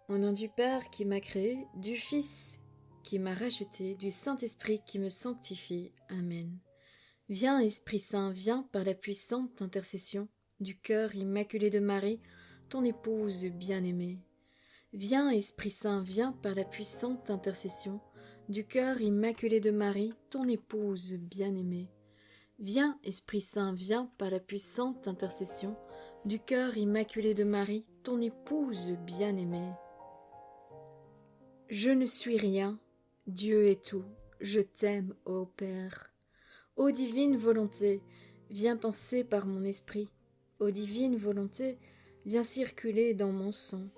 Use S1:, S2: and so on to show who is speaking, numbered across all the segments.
S1: Au nom du Père qui m'a créé, du Fils qui m'a racheté, du Saint-Esprit qui me sanctifie. Amen. Viens, Esprit Saint, viens par la puissante intercession du cœur immaculé de Marie, ton épouse bien-aimée. Viens, Esprit Saint, viens par la puissante intercession du cœur immaculé de Marie, ton épouse bien-aimée. Viens, Esprit Saint, viens par la puissante intercession du cœur immaculé de Marie, ton épouse bien-aimée. Je ne suis rien, Dieu est tout, je t'aime, ô Père. Ô divine volonté, viens penser par mon esprit. Ô divine volonté, viens circuler dans mon sang.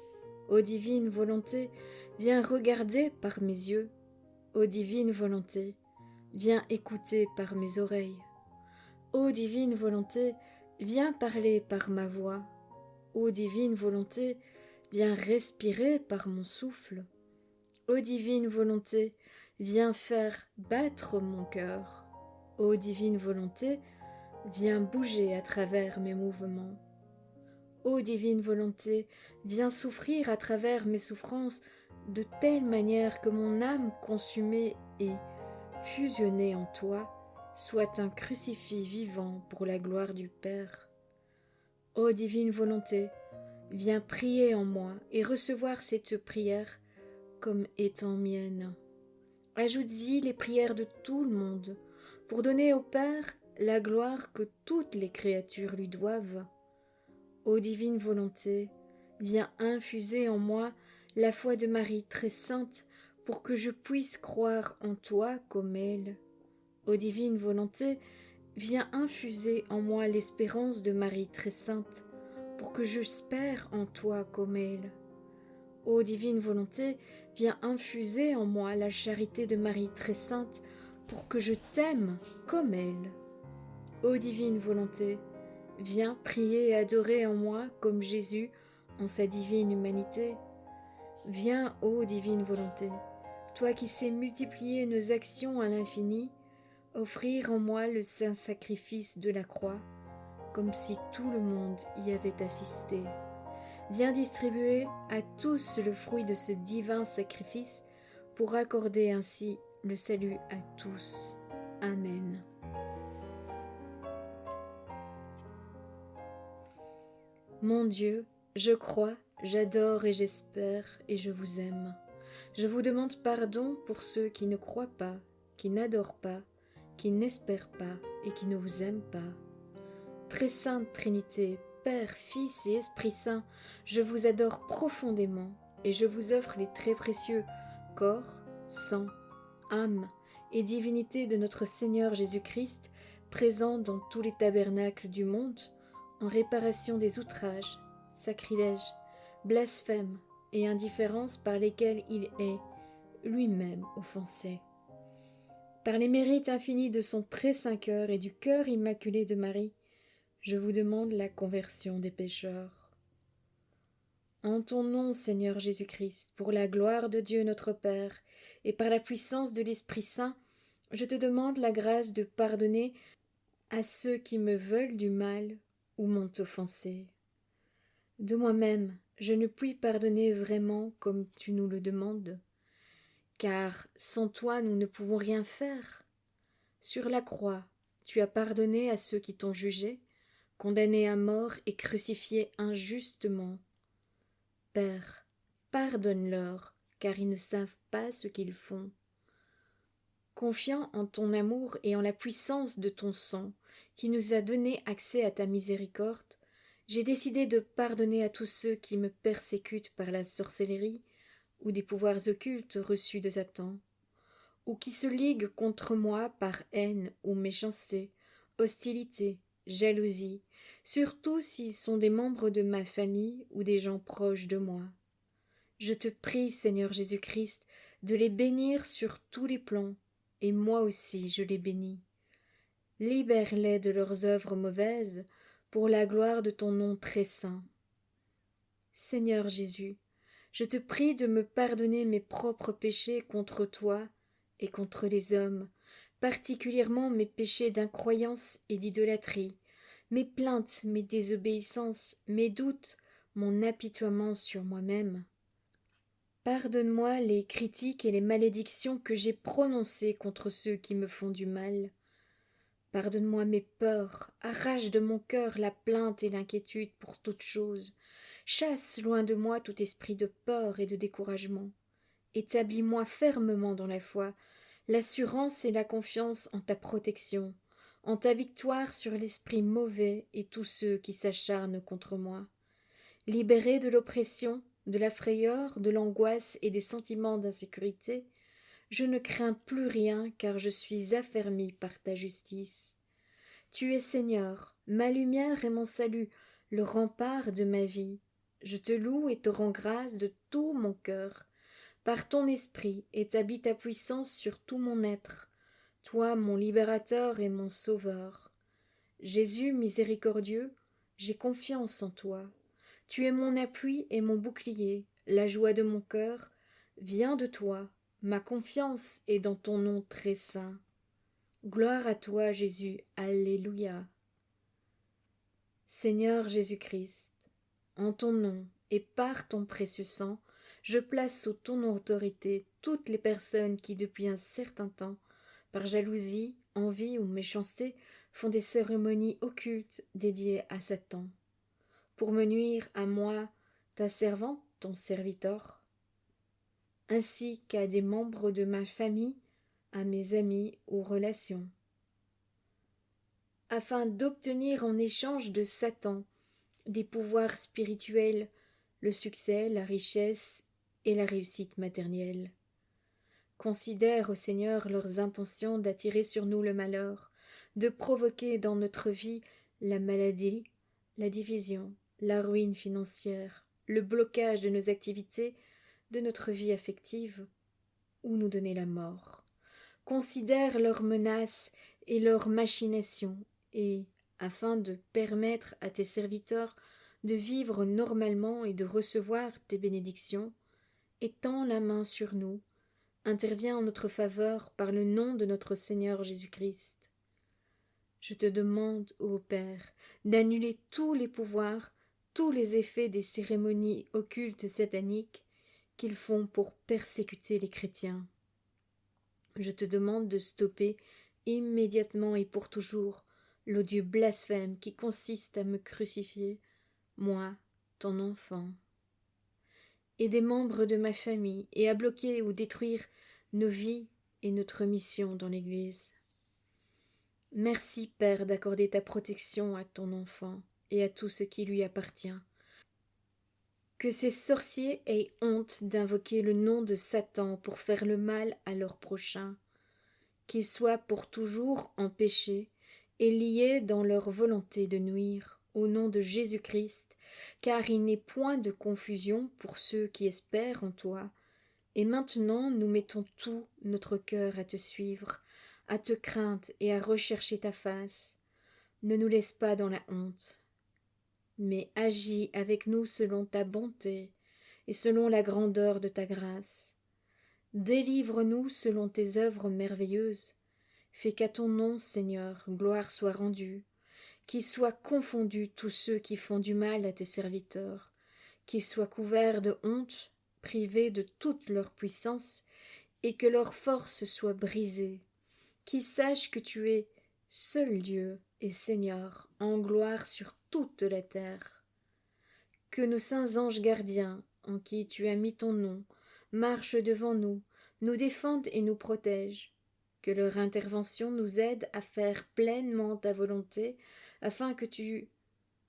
S1: Ô divine volonté, viens regarder par mes yeux. Ô divine volonté, viens écouter par mes oreilles. Ô divine volonté, viens parler par ma voix. Ô divine volonté, viens respirer par mon souffle. Ô divine volonté, viens faire battre mon cœur. Ô divine volonté, viens bouger à travers mes mouvements. Ô divine volonté, viens souffrir à travers mes souffrances de telle manière que mon âme consumée et fusionnée en toi soit un crucifix vivant pour la gloire du Père. Ô divine volonté, viens prier en moi et recevoir cette prière comme étant mienne. Ajoute-y les prières de tout le monde, pour donner au Père la gloire que toutes les créatures lui doivent. Ô divine volonté, viens infuser en moi la foi de Marie très sainte, pour que je puisse croire en toi comme elle. Ô divine volonté, viens infuser en moi l'espérance de Marie très sainte, pour que j'espère en toi comme elle. Ô divine volonté, viens infuser en moi la charité de Marie très sainte, pour que je t'aime comme elle. Ô divine volonté, viens prier et adorer en moi comme Jésus en sa divine humanité. Viens, ô divine volonté, toi qui sais multiplier nos actions à l'infini, offrir en moi le saint sacrifice de la croix, comme si tout le monde y avait assisté. Viens distribuer à tous le fruit de ce divin sacrifice pour accorder ainsi le salut à tous. Amen. Mon Dieu, je crois, j'adore et j'espère et je vous aime. Je vous demande pardon pour ceux qui ne croient pas, qui n'adorent pas, qui n'espèrent pas et qui ne vous aiment pas. Très sainte Trinité, Père, Fils et Esprit Saint, je vous adore profondément et je vous offre les très précieux corps, sang, âme et divinité de notre Seigneur Jésus-Christ, présents dans tous les tabernacles du monde, en réparation des outrages, sacrilèges, blasphèmes et indifférences par lesquels il est lui-même offensé. Par les mérites infinis de son très saint cœur et du cœur immaculé de Marie, je vous demande la conversion des pécheurs. En ton nom, Seigneur Jésus-Christ, pour la gloire de Dieu notre Père, et par la puissance de l'Esprit Saint, je te demande la grâce de pardonner à ceux qui me veulent du mal ou m'ont offensé. De moi-même, je ne puis pardonner vraiment comme tu nous le demandes, car sans toi nous ne pouvons rien faire. Sur la croix, tu as pardonné à ceux qui t'ont jugé, condamnés à mort et crucifiés injustement. Père, pardonne-leur, car ils ne savent pas ce qu'ils font. Confiant en ton amour et en la puissance de ton sang, qui nous a donné accès à ta miséricorde, j'ai décidé de pardonner à tous ceux qui me persécutent par la sorcellerie ou des pouvoirs occultes reçus de Satan, ou qui se liguent contre moi par haine ou méchanceté, hostilité, jalousie, surtout s'ils sont des membres de ma famille ou des gens proches de moi. Je te prie, Seigneur Jésus-Christ, de les bénir sur tous les plans, et moi aussi je les bénis. Libère-les de leurs œuvres mauvaises, pour la gloire de ton nom très saint. Seigneur Jésus, je te prie de me pardonner mes propres péchés contre toi et contre les hommes, particulièrement mes péchés d'incroyance et d'idolâtrie, mes plaintes, mes désobéissances, mes doutes, mon apitoiement sur moi-même. Pardonne-moi les critiques et les malédictions que j'ai prononcées contre ceux qui me font du mal. Pardonne-moi mes peurs, arrache de mon cœur la plainte et l'inquiétude pour toute chose. Chasse loin de moi tout esprit de peur et de découragement. Établis-moi fermement dans la foi, l'assurance et la confiance en ta protection, en ta victoire sur l'esprit mauvais et tous ceux qui s'acharnent contre moi. Libéré de l'oppression, de la frayeur, de l'angoisse et des sentiments d'insécurité, je ne crains plus rien car je suis affermi par ta justice. Tu es Seigneur, ma lumière et mon salut, le rempart de ma vie. Je te loue et te rends grâce de tout mon cœur. Par ton esprit établis ta puissance sur tout mon être, toi mon libérateur et mon sauveur. Jésus miséricordieux, j'ai confiance en toi. Tu es mon appui et mon bouclier, la joie de mon cœur vient de toi, ma confiance est dans ton nom très saint. Gloire à toi, Jésus, Alléluia. Seigneur Jésus-Christ, en ton nom et par ton précieux sang, je place sous ton autorité toutes les personnes qui, depuis un certain temps, par jalousie, envie ou méchanceté, font des cérémonies occultes dédiées à Satan, pour me nuire à moi, ta servante, ton serviteur, ainsi qu'à des membres de ma famille, à mes amis ou relations, afin d'obtenir en échange de Satan des pouvoirs spirituels, le succès, la richesse et la réussite matérielle. Considère, ô Seigneur, leurs intentions d'attirer sur nous le malheur, de provoquer dans notre vie la maladie, la division, la ruine financière, le blocage de nos activités, de notre vie affective, ou nous donner la mort. Considère leurs menaces et leurs machinations, et, afin de permettre à tes serviteurs de vivre normalement et de recevoir tes bénédictions, étends la main sur nous, interviens en notre faveur par le nom de notre Seigneur Jésus-Christ. Je te demande, ô Père, d'annuler tous les pouvoirs, tous les effets des cérémonies occultes sataniques qu'ils font pour persécuter les chrétiens. Je te demande de stopper immédiatement et pour toujours l'odieux blasphème qui consiste à me crucifier, moi, ton enfant, et des membres de ma famille, et à bloquer ou détruire nos vies et notre mission dans l'Église. Merci, Père, d'accorder ta protection à ton enfant et à tout ce qui lui appartient. Que ces sorciers aient honte d'invoquer le nom de Satan pour faire le mal à leur prochain, qu'ils soient pour toujours empêchés et liés dans leur volonté de nuire, au nom de Jésus-Christ, car il n'est point de confusion pour ceux qui espèrent en toi. Et maintenant nous mettons tout notre cœur à te suivre, à te craindre et à rechercher ta face. Ne nous laisse pas dans la honte, mais agis avec nous selon ta bonté et selon la grandeur de ta grâce. Délivre-nous selon tes œuvres merveilleuses. Fais qu'à ton nom, Seigneur, gloire soit rendue, qu'ils soient confondus tous ceux qui font du mal à tes serviteurs, qu'ils soient couverts de honte, privés de toute leur puissance, et que leur force soit brisée, qu'ils sachent que tu es seul Dieu et Seigneur, en gloire sur toute la terre. Que nos saints anges gardiens, en qui tu as mis ton nom, marchent devant nous, nous défendent et nous protègent. Que leur intervention nous aide à faire pleinement ta volonté, afin que tu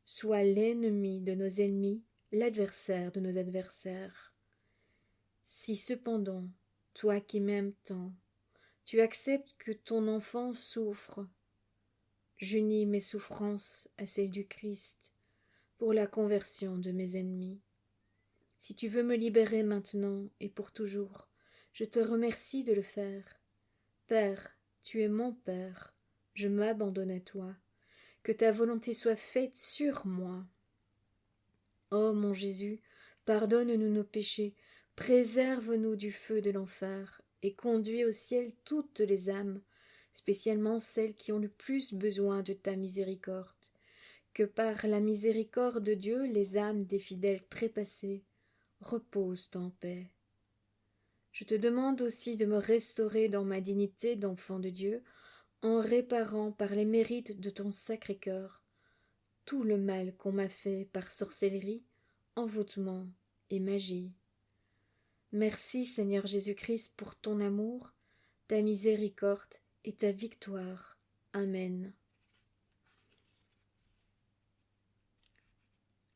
S1: sois l'ennemi de nos ennemis, l'adversaire de nos adversaires. Si cependant, toi qui m'aimes tant, tu acceptes que ton enfant souffre, j'unis mes souffrances à celles du Christ pour la conversion de mes ennemis. Si tu veux me libérer maintenant et pour toujours, je te remercie de le faire. Père, tu es mon Père, je m'abandonne à toi. Que ta volonté soit faite sur moi. Ô mon Jésus, pardonne-nous nos péchés, préserve-nous du feu de l'enfer, et conduis au ciel toutes les âmes, spécialement celles qui ont le plus besoin de ta miséricorde. Que par la miséricorde de Dieu, les âmes des fidèles trépassés reposent en paix. Je te demande aussi de me restaurer dans ma dignité d'enfant de Dieu, en réparant par les mérites de ton Sacré-Cœur tout le mal qu'on m'a fait par sorcellerie, envoûtement et magie. Merci Seigneur Jésus-Christ pour ton amour, ta miséricorde et ta victoire. Amen.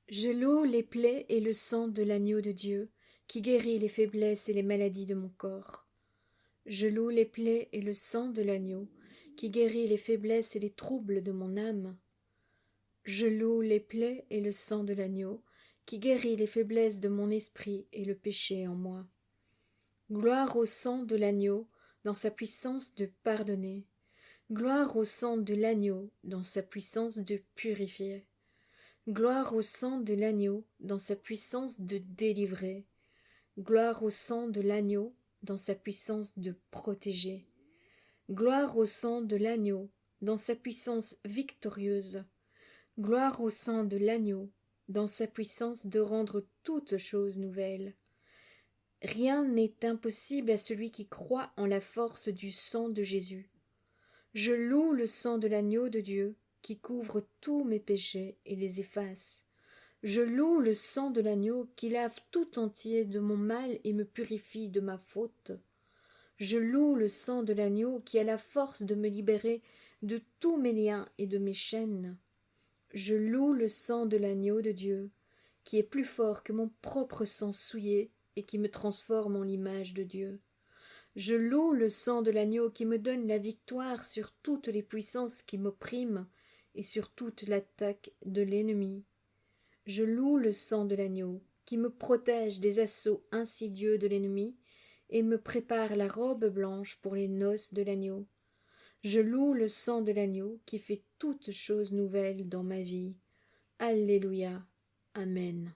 S1: Je loue les plaies et le sang de l'agneau de Dieu, qui guérit les faiblesses et les maladies de mon corps. Je loue les plaies et le sang de l'agneau, qui guérit les faiblesses et les troubles de mon âme. Je loue les plaies et le sang de l'agneau, qui guérit les faiblesses de mon esprit et le péché en moi. Gloire au sang de l'agneau, dans sa puissance de pardonner. Gloire au sang de l'agneau, dans sa puissance de purifier. Gloire au sang de l'agneau, dans sa puissance de délivrer. Gloire au sang de l'agneau, dans sa puissance de protéger. Gloire au sang de l'agneau, dans sa puissance victorieuse. Gloire au sang de l'agneau, dans sa puissance de rendre toutes choses nouvelles. Rien n'est impossible à celui qui croit en la force du sang de Jésus. Je loue le sang de l'agneau de Dieu, qui couvre tous mes péchés et les efface. Je loue le sang de l'agneau qui lave tout entier de mon mal et me purifie de ma faute. Je loue le sang de l'agneau qui a la force de me libérer de tous mes liens et de mes chaînes. Je loue le sang de l'agneau de Dieu, qui est plus fort que mon propre sang souillé et qui me transforme en l'image de Dieu. Je loue le sang de l'agneau qui me donne la victoire sur toutes les puissances qui m'oppriment et sur toute l'attaque de l'ennemi. Je loue le sang de l'agneau qui me protège des assauts insidieux de l'ennemi et me prépare la robe blanche pour les noces de l'agneau. Je loue le sang de l'agneau qui fait toutes choses nouvelles dans ma vie. Alléluia. Amen.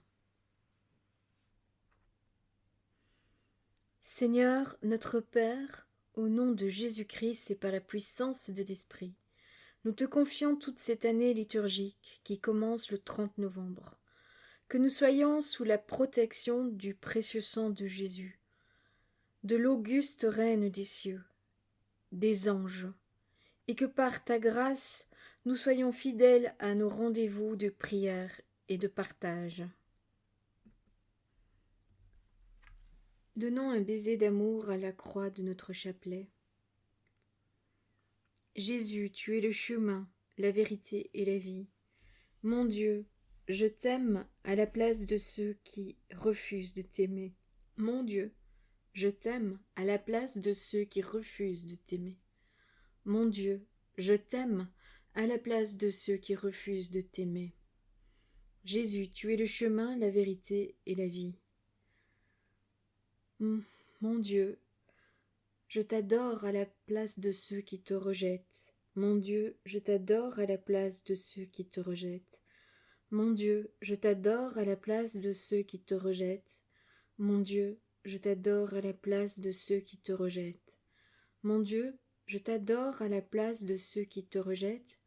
S1: Seigneur, notre Père, au nom de Jésus-Christ et par la puissance de l'Esprit, nous te confions toute cette année liturgique qui commence le 30 novembre. Que nous soyons sous la protection du précieux sang de Jésus, de l'auguste Reine des cieux, des anges, et que par ta grâce, nous soyons fidèles à nos rendez-vous de prière et de partage. Donnons un baiser d'amour à la croix de notre chapelet. Jésus, tu es le chemin, la vérité et la vie. Mon Dieu, je t'aime à la place de ceux qui refusent de t'aimer. Mon Dieu, je t'aime à la place de ceux qui refusent de t'aimer. Mon Dieu, je t'aime à la place de ceux qui refusent de t'aimer. Jésus, tu es le chemin, la vérité et la vie. Mon Dieu, je t'adore à la place de ceux qui te rejettent. Mon Dieu, je t'adore à la place de ceux qui te rejettent. Mon Dieu, je t'adore à la place de ceux qui te rejettent. Mon Dieu, je t'adore à la place de ceux qui te rejettent. Mon Dieu, je t'adore à la place de ceux qui te rejettent.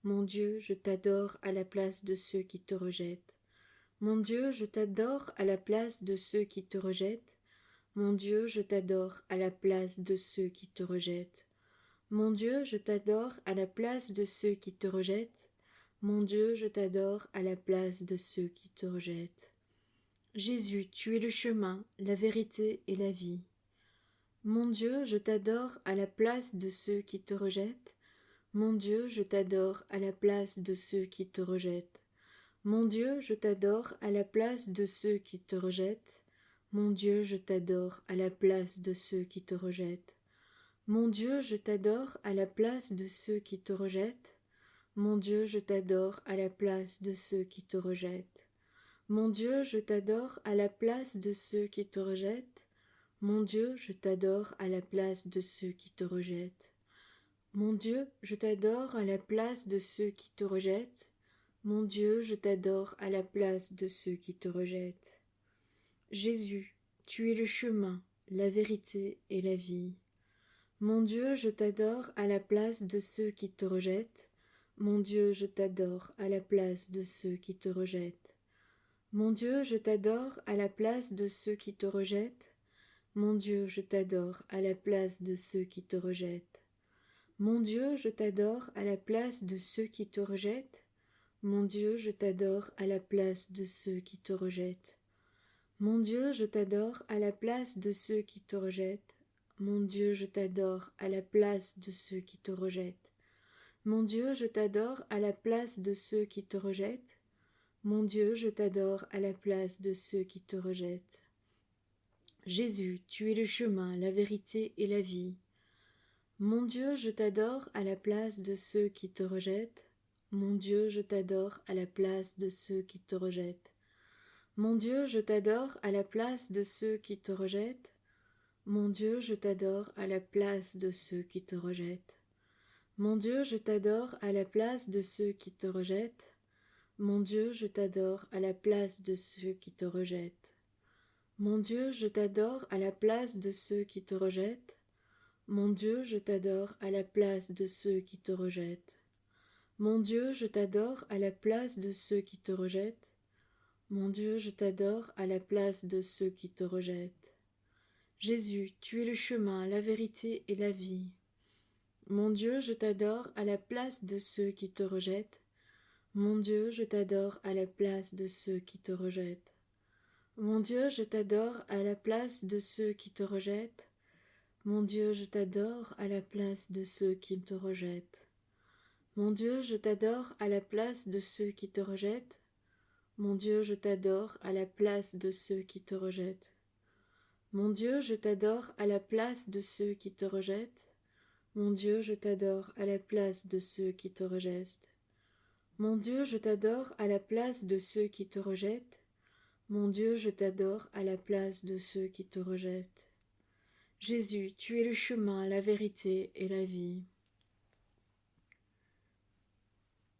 S1: Mon Dieu, je t'adore à la place de ceux qui te rejettent. Mon Dieu, je t'adore à la place de ceux qui te rejettent. Mon Dieu, je t'adore à la place de ceux qui te rejettent. Mon Dieu, je t'adore à la place de ceux qui te rejettent. Mon Dieu, je t'adore à la place de ceux qui te rejettent. Jésus, tu es le chemin, la vérité et la vie. Mon Dieu, je t'adore à la place de ceux qui te rejettent. Mon Dieu, je t'adore à la place de ceux qui te rejettent. Mon Dieu, je t'adore à la place de ceux qui te rejettent. Mon Dieu, je t'adore à la place de ceux qui te rejettent. Mon Dieu, je t'adore à la place de ceux qui te rejettent. Mon Dieu, je t'adore à la place de ceux qui te rejettent. Mon Dieu, je t'adore à la place de ceux qui te rejettent. Mon Dieu, je t'adore à la place de ceux qui te rejettent. Mon Dieu, je t'adore à la place de ceux qui te rejettent. Mon Dieu, je t'adore à la place de ceux qui te rejettent. Jésus, tu es le chemin, la vérité et la vie. Mon Dieu, je t'adore à la place de ceux qui te rejettent. Mon Dieu, je t'adore à la place de ceux qui te rejettent. Mon Dieu, je t'adore à la place de ceux qui te rejettent. Mon Dieu, je t'adore à la place de ceux qui te rejettent. Mon Dieu, je t'adore à la place de ceux qui te rejettent. Mon Dieu, je t'adore à la place de ceux qui te rejettent. Mon Dieu, je t'adore à la place de ceux qui te rejettent. Mon Dieu, je t'adore à la place de ceux qui te rejettent. Mon Dieu, je t'adore à la place de ceux qui te rejettent. Mon Dieu, je t'adore à la place de ceux qui te rejettent. Jésus, tu es le chemin, la vérité et la vie. Mon Dieu, je t'adore à la place de ceux qui te rejettent. Mon Dieu, je t'adore à la place de ceux qui te rejettent. Mon Dieu, je t'adore à la place de ceux qui te rejettent. Mon Dieu, je t'adore à la place de ceux qui te rejettent. Mon Dieu, je t'adore à la place de ceux qui te rejettent. Mon Dieu, je t'adore à la place de ceux qui te rejettent. Mon Dieu, je t'adore à la place de ceux qui te rejettent. Mon Dieu, je t'adore à la place de ceux qui te rejettent. Mon Dieu, je t'adore à la place de ceux qui te rejettent. Mon Dieu, je t'adore à la place de ceux qui te rejettent. Jésus, tu es le chemin, la vérité et la vie. Mon Dieu, je t'adore à la place de ceux qui te rejettent. Mon Dieu, je t'adore à la place de ceux qui te rejettent. Mon Dieu, je t'adore à la place de ceux qui te rejettent. Mon Dieu, je t'adore à la place de ceux qui te rejettent. Mon Dieu, je t'adore à la place de ceux qui te rejettent. Mon Dieu, je t'adore à la place de ceux qui te rejettent. Mon Dieu, je t'adore à la place de ceux qui te rejettent. Mon Dieu, je t'adore à la place de ceux qui te rejettent. Mon Dieu, je t'adore à la place de ceux qui te rejettent. Mon Dieu, je t'adore à la place de ceux qui te rejettent. Jésus, tu es le chemin, la vérité et la vie.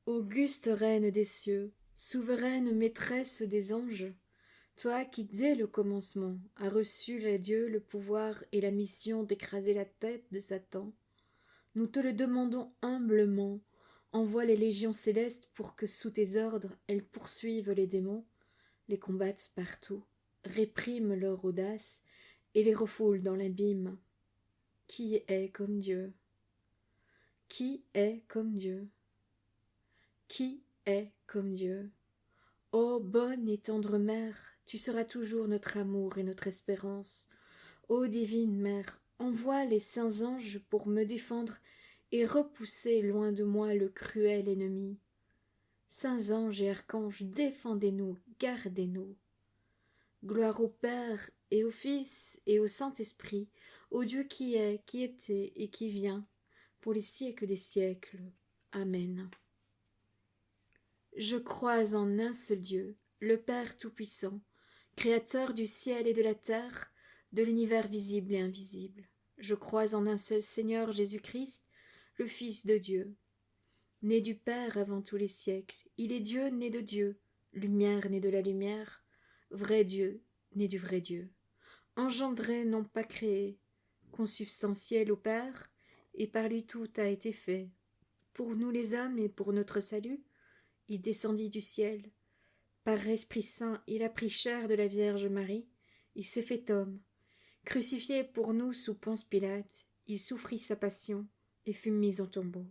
S1: Auguste reine des cieux, souveraine maîtresse des anges, toi qui dès le commencement as reçu de Dieu le pouvoir et la mission d'écraser la tête de Satan, nous te le demandons humblement, envoie les légions célestes pour que sous tes ordres elles poursuivent les démons, les combattent partout, répriment leur audace et les refoulent dans l'abîme. Qui est comme Dieu? Qui est comme Dieu? Qui est comme Dieu? Ô bonne et tendre mère, tu seras toujours notre amour et notre espérance. Ô divine mère, envoie les saints anges pour me défendre et repousser loin de moi le cruel ennemi. Saints anges et archanges, défendez-nous, gardez-nous. Gloire au Père et au Fils et au Saint-Esprit, au Dieu qui est, qui était et qui vient, pour les siècles des siècles. Amen. Je crois en un seul Dieu, le Père Tout-Puissant, Créateur du ciel et de la terre, de l'univers visible et invisible. Je crois en un seul Seigneur Jésus-Christ, le Fils de Dieu. Né du Père avant tous les siècles, il est Dieu né de Dieu, lumière née de la lumière, vrai Dieu né du vrai Dieu. Engendré, non pas créé, consubstantiel au Père, et par lui tout a été fait. Pour nous les hommes et pour notre salut, il descendit du ciel. Par Esprit Saint, il a pris chair de la Vierge Marie, il s'est fait homme. Crucifié pour nous sous Ponce Pilate, il souffrit sa passion et fut mis au tombeau.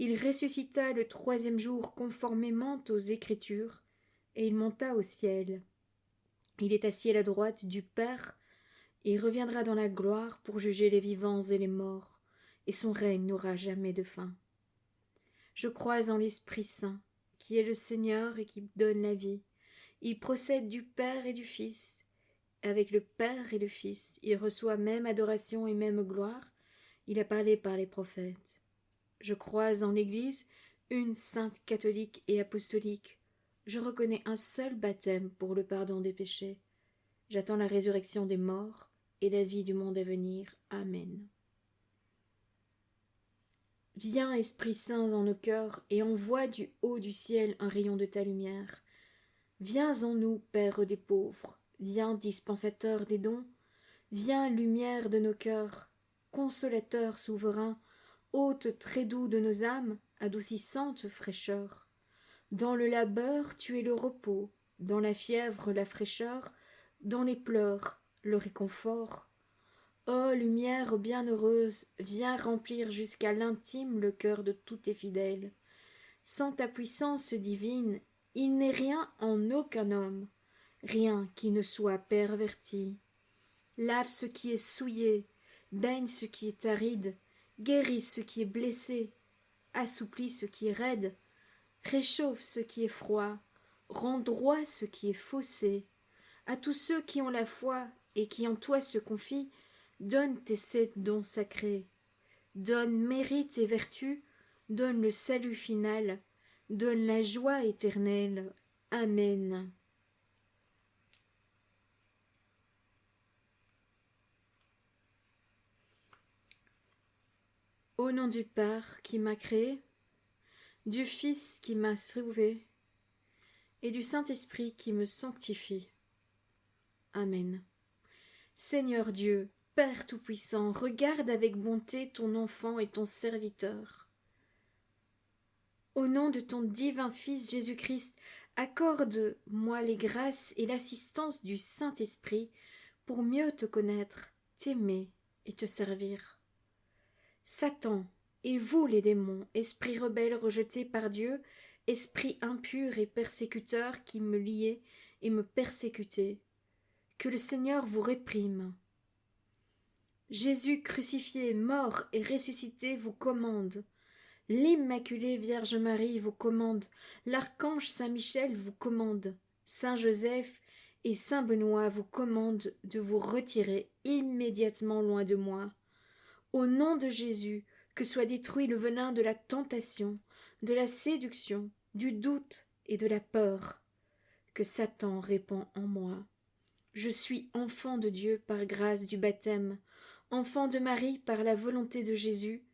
S1: Il ressuscita le 3e jour conformément aux Écritures, et il monta au ciel. Il est assis à la droite du Père, et il reviendra dans la gloire pour juger les vivants et les morts, et son règne n'aura jamais de fin. Je crois en l'Esprit Saint, qui est le Seigneur et qui donne la vie. Il procède du Père et du Fils. Avec le Père et le Fils, il reçoit même adoration et même gloire. Il a parlé par les prophètes. Je crois en l'Église, une sainte catholique et apostolique. Je reconnais un seul baptême pour le pardon des péchés. J'attends la résurrection des morts et la vie du monde à venir. Amen. Viens, Esprit Saint, dans nos cœurs, et envoie du haut du ciel un rayon de ta lumière. Viens en nous, Père des pauvres, viens, dispensateur des dons, viens, lumière de nos cœurs, consolateur souverain, hôte très doux de nos âmes, adoucissante fraîcheur. Dans le labeur, tu es le repos, dans la fièvre, la fraîcheur, dans les pleurs, le réconfort. Ô lumière bienheureuse, viens remplir jusqu'à l'intime le cœur de tous tes fidèles. Sans ta puissance divine, il n'est rien en aucun homme, rien qui ne soit perverti. Lave ce qui est souillé, baigne ce qui est aride, guéris ce qui est blessé, assouplis ce qui est raide, réchauffe ce qui est froid, rends droit ce qui est faussé. À tous ceux qui ont la foi et qui en toi se confient, donne tes 7 dons sacrés. Donne mérite et vertu, donne le salut final, donne la joie éternelle. Amen. Au nom du Père qui m'a créé, du Fils qui m'a sauvé, et du Saint-Esprit qui me sanctifie. Amen. Seigneur Dieu, Père Tout-Puissant, regarde avec bonté ton enfant et ton serviteur. Au nom de ton divin Fils Jésus-Christ, accorde-moi les grâces et l'assistance du Saint-Esprit pour mieux te connaître, t'aimer et te servir. Satan, et vous les démons, esprits rebelles rejetés par Dieu, esprits impurs et persécuteurs qui me liaient et me persécutaient, que le Seigneur vous réprime. Jésus crucifié, mort et ressuscité vous commande. L'Immaculée Vierge Marie vous commande. L'archange Saint Michel vous commande. Saint Joseph et Saint Benoît vous commandent de vous retirer immédiatement loin de moi. Au nom de Jésus, que soit détruit le venin de la tentation, de la séduction, du doute et de la peur que Satan répand en moi. Je suis enfant de Dieu par grâce du baptême, enfant de Marie par la volonté de Jésus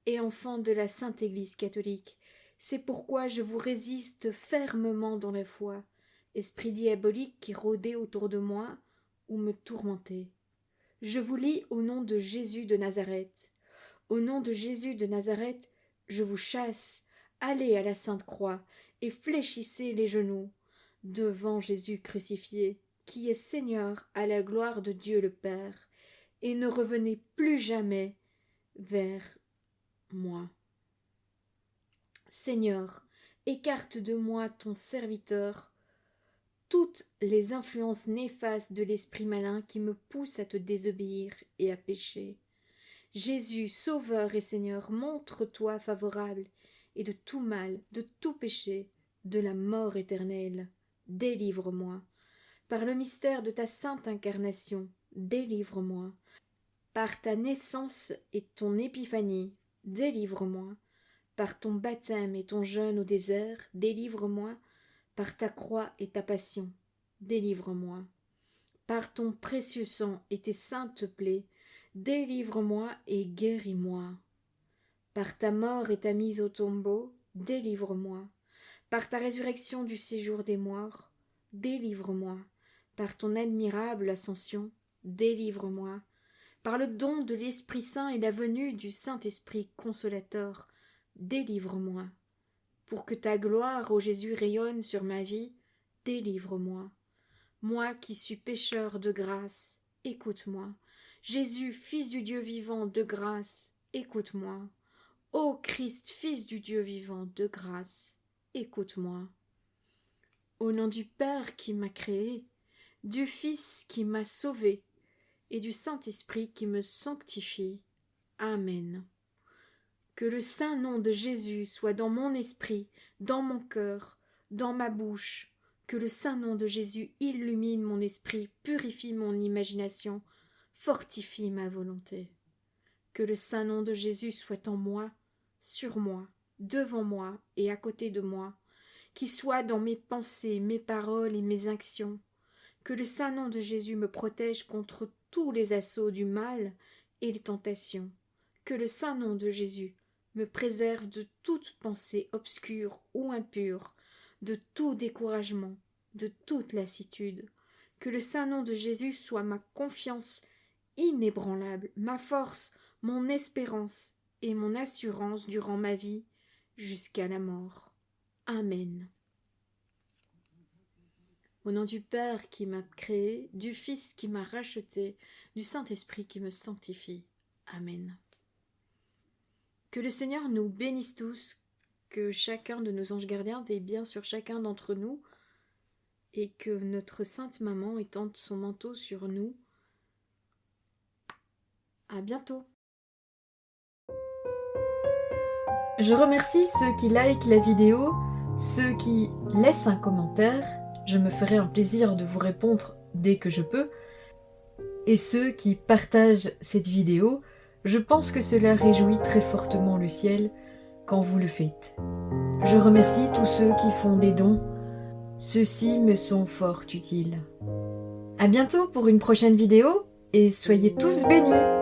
S1: et enfant de la Sainte Église catholique. C'est pourquoi je vous résiste fermement dans la foi, esprit diabolique qui rôdait autour de moi ou me tourmentait. Je vous lis au nom de Jésus de Nazareth. Au nom de Jésus de Nazareth, je vous chasse. Allez à la Sainte Croix et fléchissez les genoux devant Jésus crucifié, qui est Seigneur à la gloire de Dieu le Père, et ne revenez plus jamais vers moi. Seigneur, écarte de moi ton serviteur toutes les influences néfastes de l'esprit malin qui me poussent à te désobéir et à pécher. Jésus, Sauveur et Seigneur, montre-toi favorable, et de tout mal, de tout péché, de la mort éternelle, délivre-moi. Par le mystère de ta sainte incarnation, délivre-moi. Par ta naissance et ton épiphanie, délivre-moi. Par ton baptême et ton jeûne au désert, délivre-moi. Par ta croix et ta passion, délivre-moi. Par ton précieux sang et tes saintes plaies, délivre-moi et guéris-moi. Par ta mort et ta mise au tombeau, délivre-moi. Par ta résurrection du séjour des morts, délivre-moi. Par ton admirable ascension, délivre-moi. Par le don de l'Esprit Saint et la venue du Saint-Esprit consolateur, délivre-moi. Pour que ta gloire, ô Jésus, rayonne sur ma vie, délivre-moi. Moi qui suis pécheur de grâce, écoute-moi. Jésus, Fils du Dieu vivant, de grâce, écoute-moi. Ô Christ, Fils du Dieu vivant, de grâce, écoute-moi. Au nom du Père qui m'a créé, du Fils qui m'a sauvé, et du Saint-Esprit qui me sanctifie. Amen. Que le saint nom de Jésus soit dans mon esprit, dans mon cœur, dans ma bouche. Que le saint nom de Jésus illumine mon esprit, purifie mon imagination, fortifie ma volonté. Que le saint nom de Jésus soit en moi, sur moi, devant moi et à côté de moi, qu'il soit dans mes pensées, mes paroles et mes actions. Que le saint nom de Jésus me protège contre tous les assauts du mal et les tentations. Que le saint nom de Jésus me préserve de toute pensée obscure ou impure, de tout découragement, de toute lassitude. Que le saint nom de Jésus soit ma confiance inébranlable, ma force, mon espérance et mon assurance durant ma vie jusqu'à la mort. Amen. Au nom du Père qui m'a créé, du Fils qui m'a racheté, du Saint-Esprit qui me sanctifie. Amen. Que le Seigneur nous bénisse tous, que chacun de nos anges gardiens veille bien sur chacun d'entre nous, et que notre Sainte Maman étende son manteau sur nous. À bientôt. Je remercie ceux qui likent la vidéo, ceux qui laissent un commentaire, je me ferai un plaisir de vous répondre dès que je peux, et ceux qui partagent cette vidéo, je pense que cela réjouit très fortement le ciel quand vous le faites. Je remercie tous ceux qui font des dons, ceux-ci me sont fort utiles. À bientôt pour une prochaine vidéo, et soyez tous bénis!